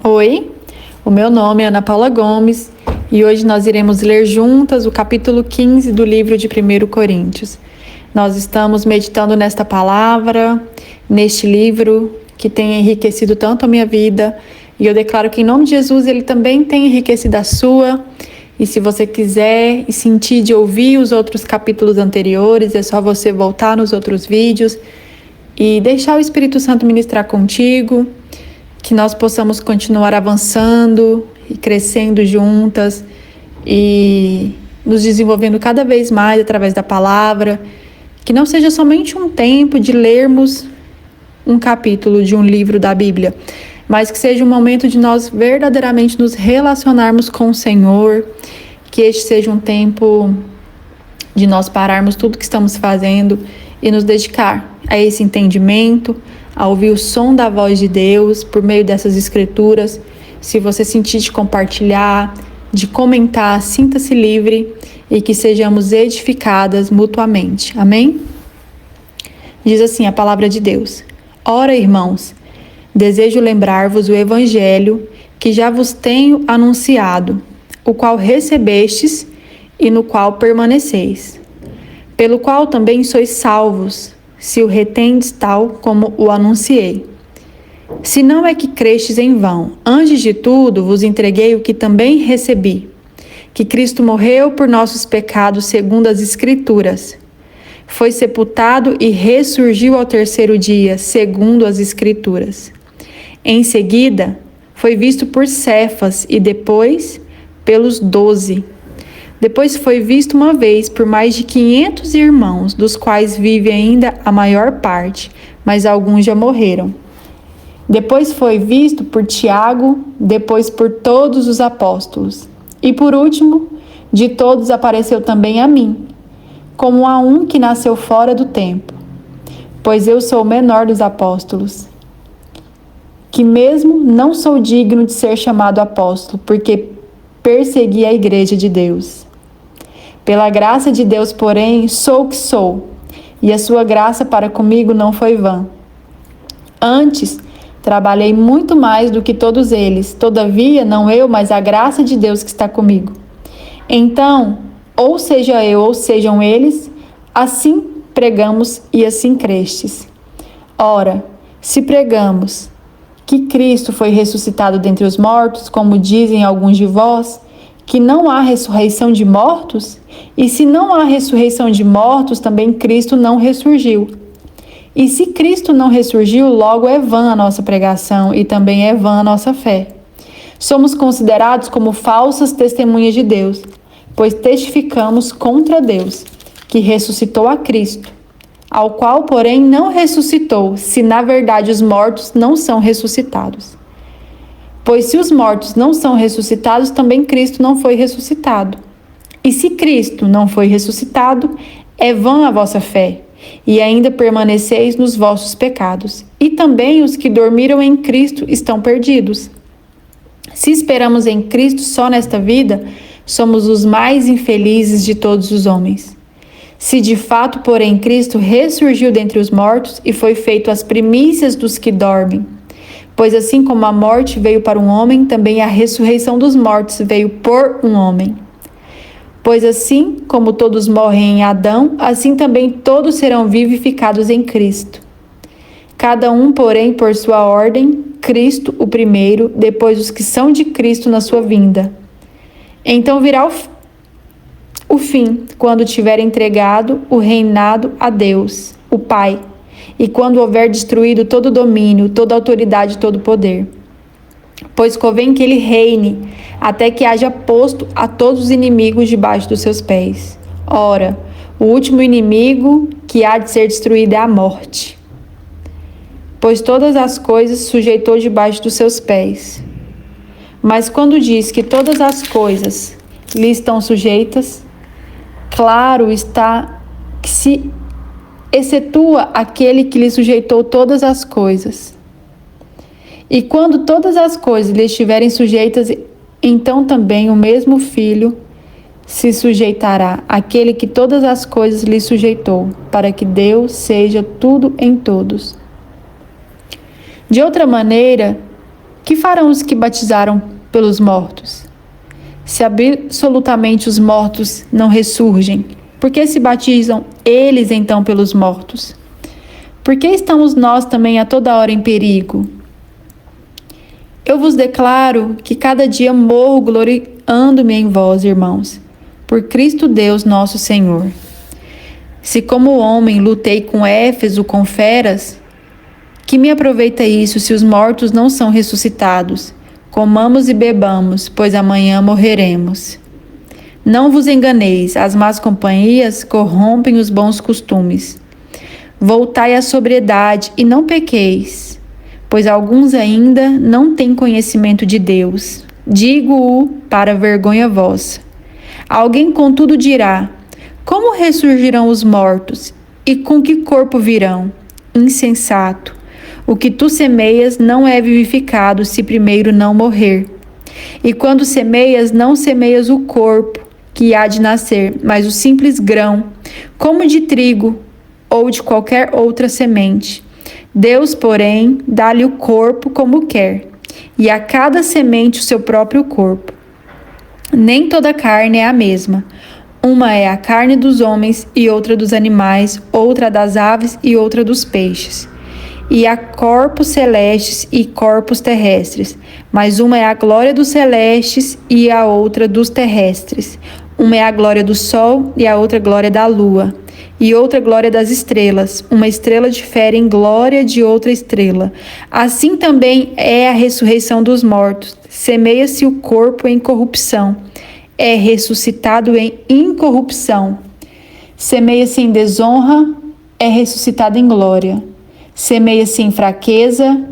Oi, o meu nome é Ana Paula Gomes e hoje nós iremos ler juntas o capítulo 15 do livro de 1 Coríntios. Nós estamos meditando nesta palavra, neste livro que tem enriquecido tanto a minha vida, e eu declaro que em nome de Jesus ele também tem enriquecido a sua. E se você quiser e sentir de ouvir os outros capítulos anteriores, é só você voltar nos outros vídeos e deixar o Espírito Santo ministrar contigo, que nós possamos continuar avançando e crescendo juntas e nos desenvolvendo cada vez mais através da palavra, que não seja somente um tempo de lermos um capítulo de um livro da Bíblia, mas que seja um momento de nós verdadeiramente nos relacionarmos com o Senhor, que este seja um tempo de nós pararmos tudo que estamos fazendo e nos dedicar a esse entendimento, a ouvir o som da voz de Deus por meio dessas escrituras. Se você sentir de compartilhar, de comentar, sinta-se livre e que sejamos edificadas mutuamente. Amém? Diz assim a palavra de Deus: Ora, irmãos, desejo lembrar-vos o evangelho que já vos tenho anunciado, o qual recebestes e no qual permaneceis, pelo qual também sois salvos, se o retendes tal como o anunciei. Se não é que crestes em vão, antes de tudo vos entreguei o que também recebi, que Cristo morreu por nossos pecados segundo as Escrituras, foi sepultado e ressurgiu ao terceiro dia, segundo as Escrituras. Em seguida, foi visto por Cefas e depois pelos 12. Depois foi visto uma vez por mais de 500 irmãos, dos quais vive ainda a maior parte, mas alguns já morreram. Depois foi visto por Tiago, depois por todos os apóstolos. E por último, de todos apareceu também a mim, como a um que nasceu fora do tempo, pois eu sou o menor dos apóstolos, que mesmo não sou digno de ser chamado apóstolo, porque persegui a igreja de Deus. Pela graça de Deus, porém, sou o que sou, e a sua graça para comigo não foi vã. Antes, trabalhei muito mais do que todos eles, todavia, não eu, mas a graça de Deus que está comigo. Então, ou seja eu, ou sejam eles, assim pregamos e assim crestes. Ora, se pregamos que Cristo foi ressuscitado dentre os mortos, como dizem alguns de vós, que não há ressurreição de mortos? E se não há ressurreição de mortos, também Cristo não ressurgiu. E se Cristo não ressurgiu, logo é vã a nossa pregação e também é vã a nossa fé. Somos considerados como falsas testemunhas de Deus, pois testificamos contra Deus, que ressuscitou a Cristo, ao qual, porém, não ressuscitou, se na verdade os mortos não são ressuscitados. Pois se os mortos não são ressuscitados, também Cristo não foi ressuscitado. E se Cristo não foi ressuscitado, é vã a vossa fé, e ainda permaneceis nos vossos pecados. E também os que dormiram em Cristo estão perdidos. Se esperamos em Cristo só nesta vida, somos os mais infelizes de todos os homens. Se de fato, porém, Cristo ressurgiu dentre os mortos e foi feito as primícias dos que dormem, pois assim como a morte veio para um homem, também a ressurreição dos mortos veio por um homem. Pois assim como todos morrem em Adão, assim também todos serão vivificados em Cristo. Cada um, porém, por sua ordem, Cristo o primeiro, depois os que são de Cristo na sua vinda. Então virá o fim, quando tiver entregado o reinado a Deus, o Pai, e quando houver destruído todo domínio, toda autoridade, todo poder. Pois convém que ele reine, até que haja posto a todos os inimigos debaixo dos seus pés. Ora, o último inimigo que há de ser destruído é a morte. Pois todas as coisas sujeitou debaixo dos seus pés. Mas quando diz que todas as coisas lhe estão sujeitas, claro está que se excetua aquele que lhe sujeitou todas as coisas. E quando todas as coisas lhe estiverem sujeitas, então também o mesmo Filho se sujeitará àquele que todas as coisas lhe sujeitou, para que Deus seja tudo em todos. De outra maneira, Que farão os que batizaram pelos mortos? Se absolutamente os mortos não ressurgem, por que se batizam eles então pelos mortos? Por que estamos nós também a toda hora em perigo? Eu vos declaro que cada dia morro gloriando-me em vós, irmãos, por Cristo Deus nosso Senhor. Se como homem lutei com Éfeso, com feras, que me aproveita isso se os mortos não são ressuscitados? Comamos e bebamos, pois amanhã morreremos. Não vos enganeis, as más companhias corrompem os bons costumes. Voltai à sobriedade e não pequeis, pois alguns ainda não têm conhecimento de Deus. Digo-o para vergonha vossa. Alguém contudo dirá: como ressurgirão os mortos? E com que corpo virão? Insensato! O que tu semeias não é vivificado se primeiro não morrer. E quando semeias, não semeias o corpo que há de nascer, mas o simples grão, como de trigo ou de qualquer outra semente. Deus, porém, dá-lhe o corpo como quer, e a cada semente o seu próprio corpo. Nem toda carne é a mesma. Uma é a carne dos homens e outra dos animais, outra das aves e outra dos peixes. E há corpos celestes e corpos terrestres, mas uma é a glória dos celestes e a outra dos terrestres. Uma é a glória do sol e a outra glória da lua, e outra glória das estrelas. Uma estrela difere em glória de outra estrela. Assim também é a ressurreição dos mortos. Semeia-se o corpo em corrupção, é ressuscitado em incorrupção. Semeia-se em desonra, é ressuscitado em glória. Semeia-se em fraqueza,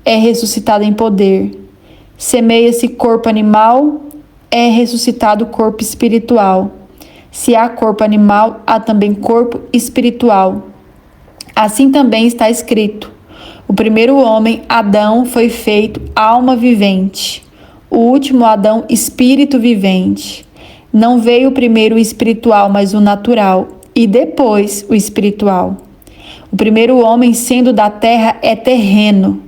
é ressuscitado em poder. Semeia-se corpo animal, é ressuscitado corpo espiritual. Se há corpo animal, há também corpo espiritual. Assim também está escrito: o primeiro homem, Adão, foi feito alma vivente. O último Adão, espírito vivente. Não veio primeiro o espiritual, mas o natural, e depois o espiritual. O primeiro homem, sendo da terra, é terreno.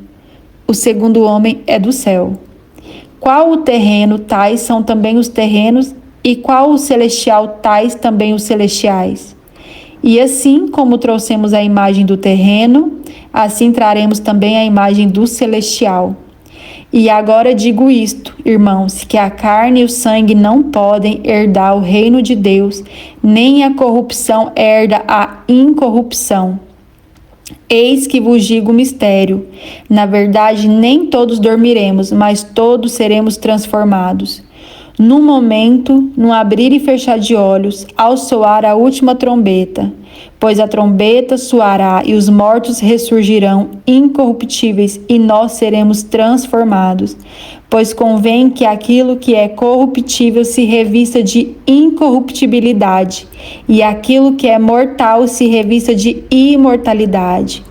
O segundo homem é do céu. Qual o terreno, tais são também os terrenos, e qual o celestial, tais também os celestiais. E assim como trouxemos a imagem do terreno, assim traremos também a imagem do celestial. E agora digo isto, irmãos, que a carne e o sangue não podem herdar o reino de Deus, nem a corrupção herda a incorrupção. Eis que vos digo o mistério. Na verdade, nem todos dormiremos, mas todos seremos transformados. Num momento, num abrir e fechar de olhos, ao soar a última trombeta. Pois a trombeta soará e os mortos ressurgirão incorruptíveis e nós seremos transformados. Pois convém que aquilo que é corruptível se revista de incorruptibilidade e aquilo que é mortal se revista de imortalidade.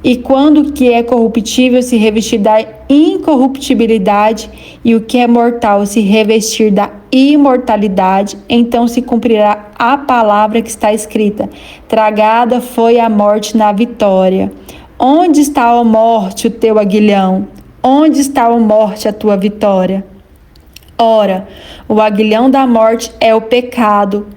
E quando o que é corruptível se revestir da incorruptibilidade e o que é mortal se revestir da imortalidade, então se cumprirá a palavra que está escrita: tragada foi a morte na vitória. Onde está, ó morte, o teu aguilhão? Onde está, ó morte, a tua vitória? Ora, o aguilhão da morte é o pecado,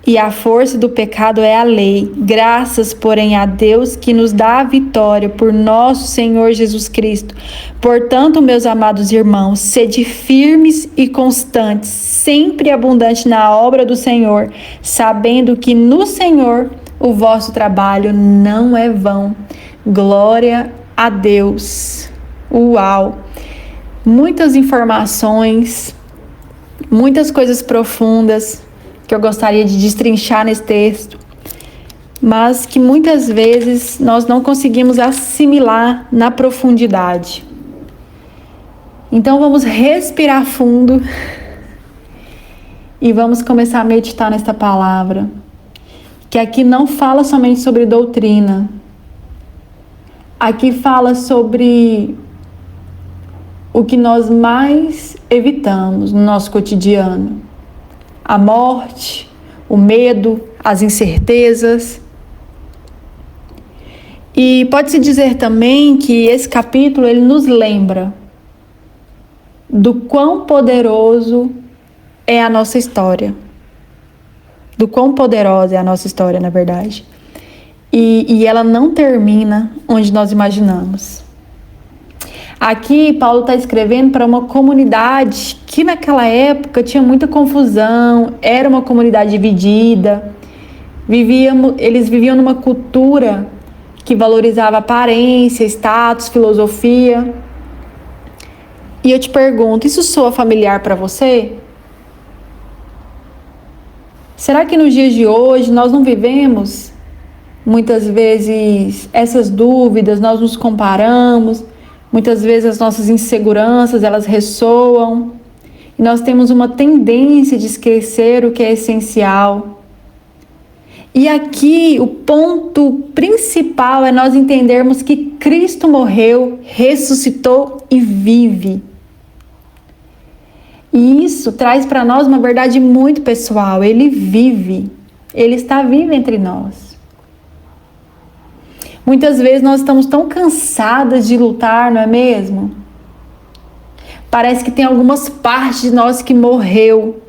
e a força do pecado é a lei. Graças, porém, a Deus que nos dá a vitória por nosso Senhor Jesus Cristo. Portanto, meus amados irmãos, sede firmes e constantes, sempre abundantes na obra do Senhor, sabendo que no Senhor o vosso trabalho não é vão. Glória a Deus. Uau! Muitas informações, muitas coisas profundas que eu gostaria de destrinchar nesse texto, mas que muitas vezes nós não conseguimos assimilar na profundidade. Então vamos respirar fundo e vamos começar a meditar nesta palavra, que aqui não fala somente sobre doutrina, aqui fala sobre o que nós mais evitamos no nosso cotidiano: a morte, o medo, as incertezas. E pode-se dizer também que esse capítulo ele nos lembra do quão poderoso é a nossa história. Do quão poderosa é a nossa história, na verdade. E ela não termina onde nós imaginamos. Aqui, Paulo está escrevendo para uma comunidade que naquela época tinha muita confusão, era uma comunidade dividida, eles viviam numa cultura que valorizava aparência, status, filosofia. E eu te pergunto, isso soa familiar para você? Será que nos dias de hoje nós não vivemos muitas vezes essas dúvidas, nós nos comparamos, muitas vezes as nossas inseguranças, elas ressoam, e nós temos uma tendência de esquecer o que é essencial. E aqui o ponto principal é nós entendermos que Cristo morreu, ressuscitou e vive. E isso traz para nós uma verdade muito pessoal. Ele vive, Ele está vivo entre nós. Muitas vezes nós estamos tão cansadas de lutar, não é mesmo? Parece que tem algumas partes de nós que morreu.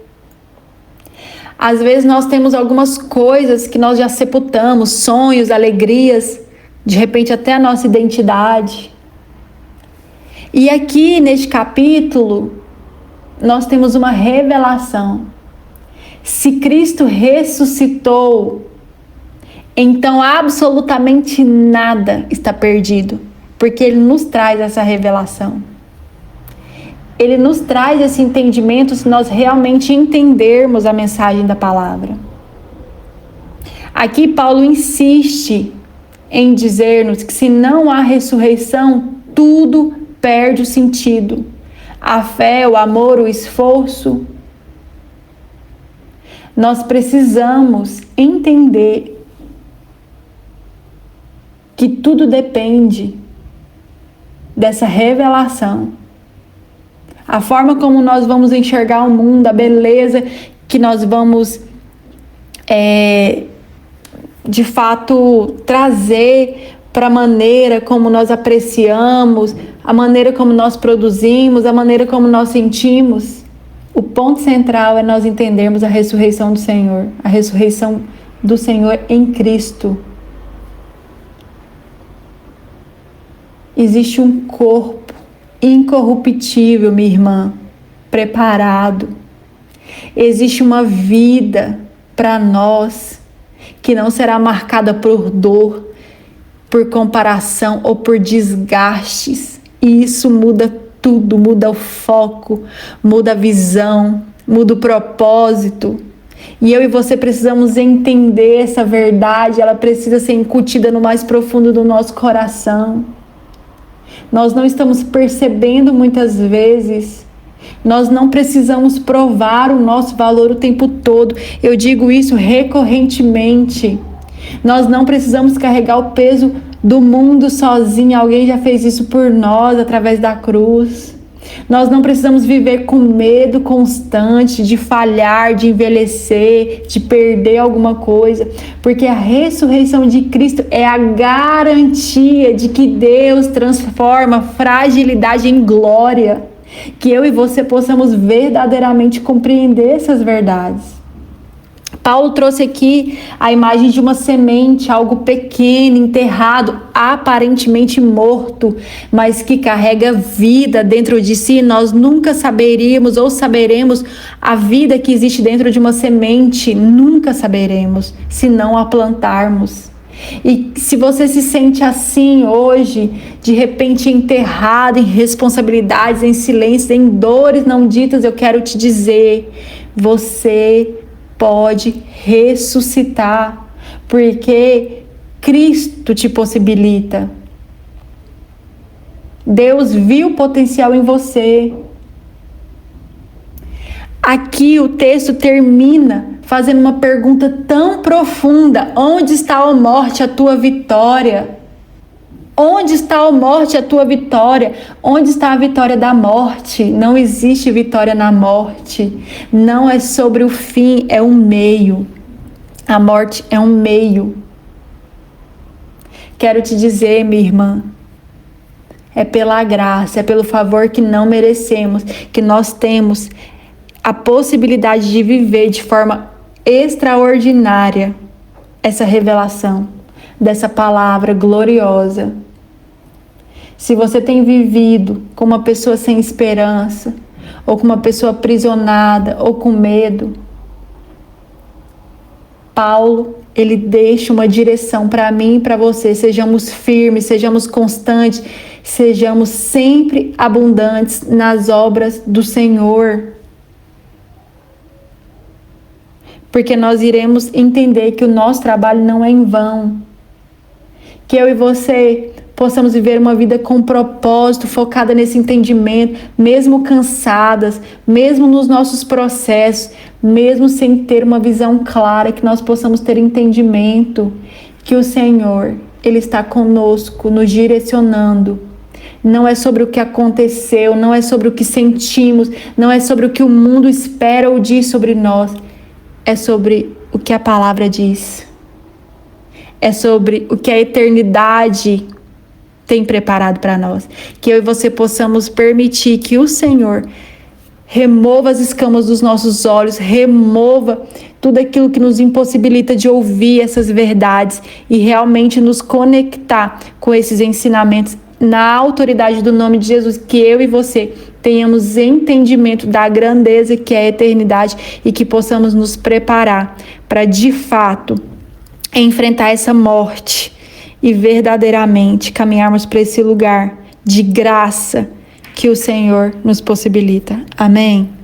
Às vezes nós temos algumas coisas que nós já sepultamos, sonhos, alegrias, de repente até a nossa identidade. E aqui neste capítulo, nós temos uma revelação. Se Cristo ressuscitou, então absolutamente nada está perdido, porque Ele nos traz essa revelação. Ele nos traz esse entendimento se nós realmente entendermos a mensagem da palavra. Aqui Paulo insiste em dizer-nos que se não há ressurreição, tudo perde o sentido. A fé, o amor, o esforço. Nós precisamos entender que tudo depende dessa revelação. A forma como nós vamos enxergar o mundo, a beleza que nós vamos, de fato, trazer para a maneira como nós apreciamos, a maneira como nós produzimos, a maneira como nós sentimos. O ponto central é nós entendermos a ressurreição do Senhor, a ressurreição do Senhor em Cristo. Existe um corpo incorruptível, minha irmã, preparado. Existe uma vida para nós que não será marcada por dor, por comparação ou por desgastes. E isso muda tudo, muda o foco, muda a visão, muda o propósito. E eu e você precisamos entender essa verdade, ela precisa ser incutida no mais profundo do nosso coração. Nós não estamos percebendo muitas vezes, nós não precisamos provar o nosso valor o tempo todo. Eu digo isso recorrentemente. Nós não precisamos carregar o peso do mundo sozinho. Alguém já fez isso por nós através da cruz. Nós não precisamos viver com medo constante de falhar, de envelhecer, de perder alguma coisa, porque a ressurreição de Cristo é a garantia de que Deus transforma fragilidade em glória, que eu e você possamos verdadeiramente compreender essas verdades. Paulo trouxe aqui a imagem de uma semente, algo pequeno, enterrado, aparentemente morto, mas que carrega vida dentro de si. Nós nunca saberíamos ou saberemos a vida que existe dentro de uma semente, nunca saberemos, se não a plantarmos. E se você se sente assim hoje, de repente enterrado em responsabilidades, em silêncio, em dores não ditas, eu quero te dizer, você pode ressuscitar, porque Cristo te possibilita. Deus viu o potencial em você. Aqui o texto termina fazendo uma pergunta tão profunda: onde está, ó morte, a tua vitória? Onde está, ó morte, a tua vitória? Onde está a vitória da morte? Não existe vitória na morte. Não é sobre o fim, é um meio. A morte é um meio. Quero te dizer, minha irmã, é pela graça, é pelo favor que não merecemos, que nós temos a possibilidade de viver de forma extraordinária essa revelação dessa palavra gloriosa. Se você tem vivido como uma pessoa sem esperança, ou como uma pessoa aprisionada, ou com medo, Paulo, ele deixa uma direção para mim e para você. Sejamos firmes, sejamos constantes, sejamos sempre abundantes nas obras do Senhor. Porque nós iremos entender que o nosso trabalho não é em vão. Que eu e você possamos viver uma vida com propósito, focada nesse entendimento, mesmo cansadas, mesmo nos nossos processos, mesmo sem ter uma visão clara, que nós possamos ter entendimento que o Senhor, Ele está conosco, nos direcionando. Não é sobre o que aconteceu, não é sobre o que sentimos, não é sobre o que o mundo espera ou diz sobre nós, é sobre o que a palavra diz. É sobre o que a eternidade tem preparado para nós. Que eu e você possamos permitir que o Senhor remova as escamas dos nossos olhos, remova tudo aquilo que nos impossibilita de ouvir essas verdades e realmente nos conectar com esses ensinamentos na autoridade do nome de Jesus. Que eu e você tenhamos entendimento da grandeza que é a eternidade e que possamos nos preparar para, de fato, enfrentar essa morte e verdadeiramente caminharmos para esse lugar de graça que o Senhor nos possibilita. Amém?